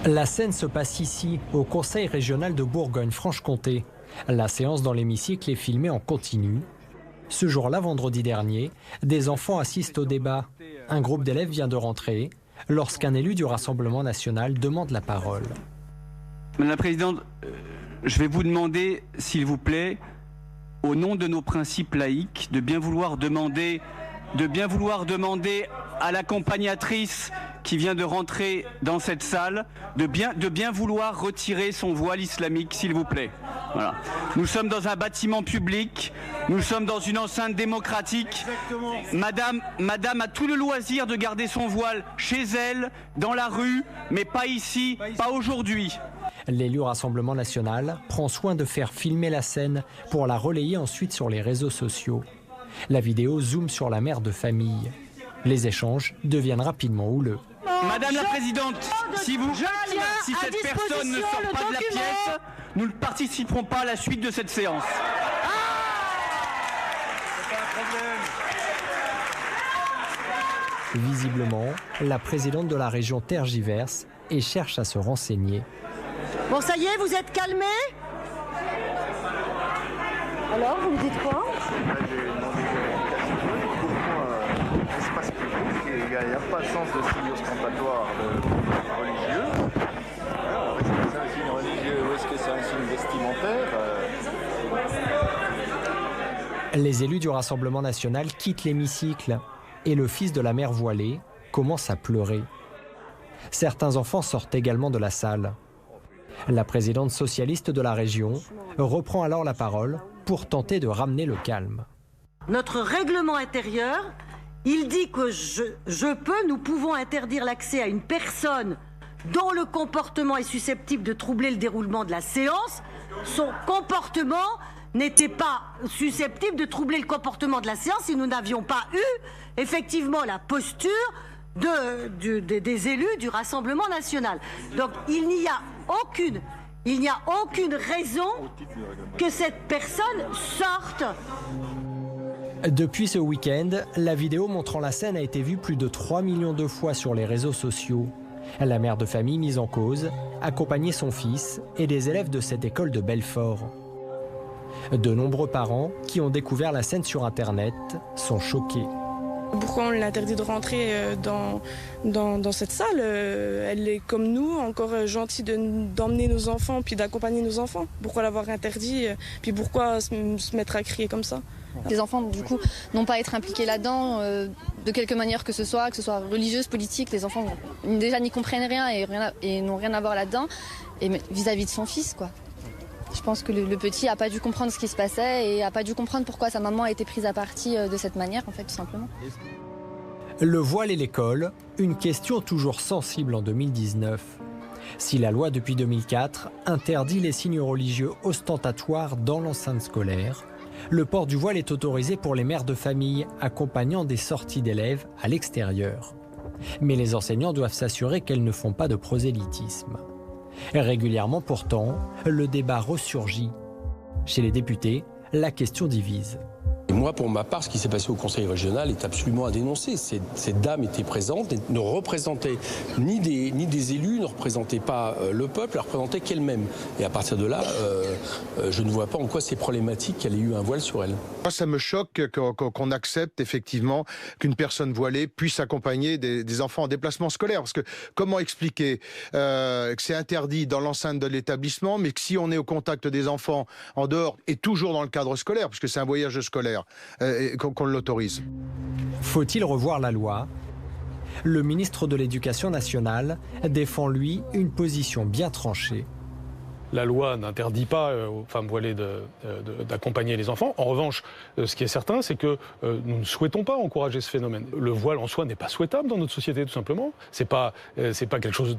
La scène se passe ici, au Conseil régional de Bourgogne-Franche-Comté. La séance dans l'hémicycle est filmée en continu. Ce jour-là, vendredi dernier, des enfants assistent au débat. Un groupe d'élèves vient de rentrer lorsqu'un élu du Rassemblement national demande la parole. Madame la Présidente, je vais vous demander, s'il vous plaît, au nom de nos principes laïques, de bien vouloir demander à l'accompagnatrice qui vient de rentrer dans cette salle de bien vouloir retirer son voile islamique, s'il vous plaît. Voilà. Nous sommes dans un bâtiment public, nous sommes dans une enceinte démocratique. Madame a tout le loisir de garder son voile chez elle, dans la rue, mais pas ici, pas aujourd'hui. L'élu Rassemblement national prend soin de faire filmer la scène pour la relayer ensuite sur les réseaux sociaux. La vidéo zoome sur la mère de famille. Les échanges deviennent rapidement houleux. Madame la Présidente, si cette personne ne sort pas de la pièce, nous ne participerons pas à la suite de cette séance. Visiblement, la présidente de la région tergiverse et cherche à se renseigner. Bon, ça y est, vous êtes calmés? Alors, vous me dites quoi? Espace public, il n'y a pas de sens de signe ostentatoire religieux. Alors, est-ce que c'est un signe religieux ou est-ce que c'est un signe vestimentaire? Les élus du Rassemblement national quittent l'hémicycle et le fils de la mère voilée commence à pleurer. Certains enfants sortent également de la salle. La présidente socialiste de la région reprend alors la parole pour tenter de ramener le calme. Notre règlement intérieur, il dit que nous pouvons interdire l'accès à une personne dont le comportement est susceptible de troubler le déroulement de la séance. Son comportement n'était pas susceptible de troubler le comportement de la séance si nous n'avions pas eu effectivement la posture des élus du Rassemblement national. Donc il n'y a aucune raison que cette personne sorte. Depuis ce week-end, la vidéo montrant la scène a été vue plus de 3 millions de fois sur les réseaux sociaux. La mère de famille mise en cause accompagnait son fils et des élèves de cette école de Belfort. De nombreux parents qui ont découvert la scène sur Internet sont choqués. Pourquoi on l'interdit de rentrer dans cette salle? Elle est comme nous, encore gentille d'emmener nos enfants puis d'accompagner nos enfants. Pourquoi l'avoir interdit? Puis pourquoi se mettre à crier comme ça? Les enfants, du coup, n'ont pas à être impliqués là-dedans de quelque manière que ce soit religieuse, politique. Les enfants, déjà, n'y comprennent rien et n'ont rien à voir là-dedans. Et vis-à-vis de son fils, quoi. Je pense que le petit n'a pas dû comprendre ce qui se passait et n'a pas dû comprendre pourquoi sa maman a été prise à partie de cette manière, en fait, tout simplement. Le voile et l'école, une question toujours sensible en 2019. Si la loi depuis 2004 interdit les signes religieux ostentatoires dans l'enceinte scolaire, le port du voile est autorisé pour les mères de famille accompagnant des sorties d'élèves à l'extérieur. Mais les enseignants doivent s'assurer qu'elles ne font pas de prosélytisme. Régulièrement pourtant, le débat ressurgit. Chez les députés, la question divise. Et moi, pour ma part, ce qui s'est passé au Conseil régional est absolument à dénoncer. Cette dame était présente, ne représentait ni des élus, ne représentait pas le peuple, elle représentait qu'elle-même. Et à partir de là, je ne vois pas en quoi c'est problématique qu'elle ait eu un voile sur elle. Moi, ça me choque qu'on accepte effectivement qu'une personne voilée puisse accompagner des enfants en déplacement scolaire. Parce que comment expliquer que c'est interdit dans l'enceinte de l'établissement, mais que si on est au contact des enfants en dehors et toujours dans le cadre scolaire, parce que c'est un voyage scolaire, qu'on l'autorise. Faut-il revoir la loi? Le ministre de l'Éducation nationale défend, lui, une position bien tranchée. La loi n'interdit pas aux femmes voilées d'accompagner les enfants. En revanche, ce qui est certain, c'est que nous ne souhaitons pas encourager ce phénomène. Le voile en soi n'est pas souhaitable dans notre société, tout simplement. C'est pas quelque chose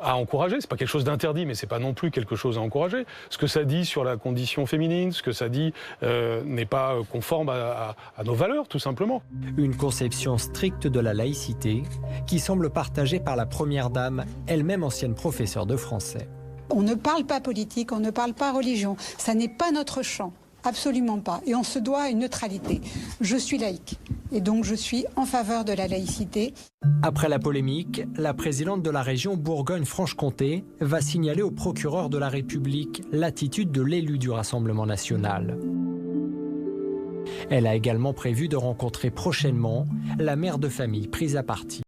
à encourager, c'est pas quelque chose d'interdit, mais c'est pas non plus quelque chose à encourager. Ce que ça dit sur la condition féminine, ce que ça dit n'est pas conforme à nos valeurs, tout simplement. Une conception stricte de la laïcité qui semble partagée par la première dame, elle-même ancienne professeure de français. On ne parle pas politique, on ne parle pas religion. Ça n'est pas notre champ. absolument pas. Et on se doit à une neutralité. Je suis laïque et donc je suis en faveur de la laïcité. Après la polémique, la présidente de la région Bourgogne-Franche-Comté va signaler au procureur de la République l'attitude de l'élu du Rassemblement national. Elle a également prévu de rencontrer prochainement la mère de famille prise à partie.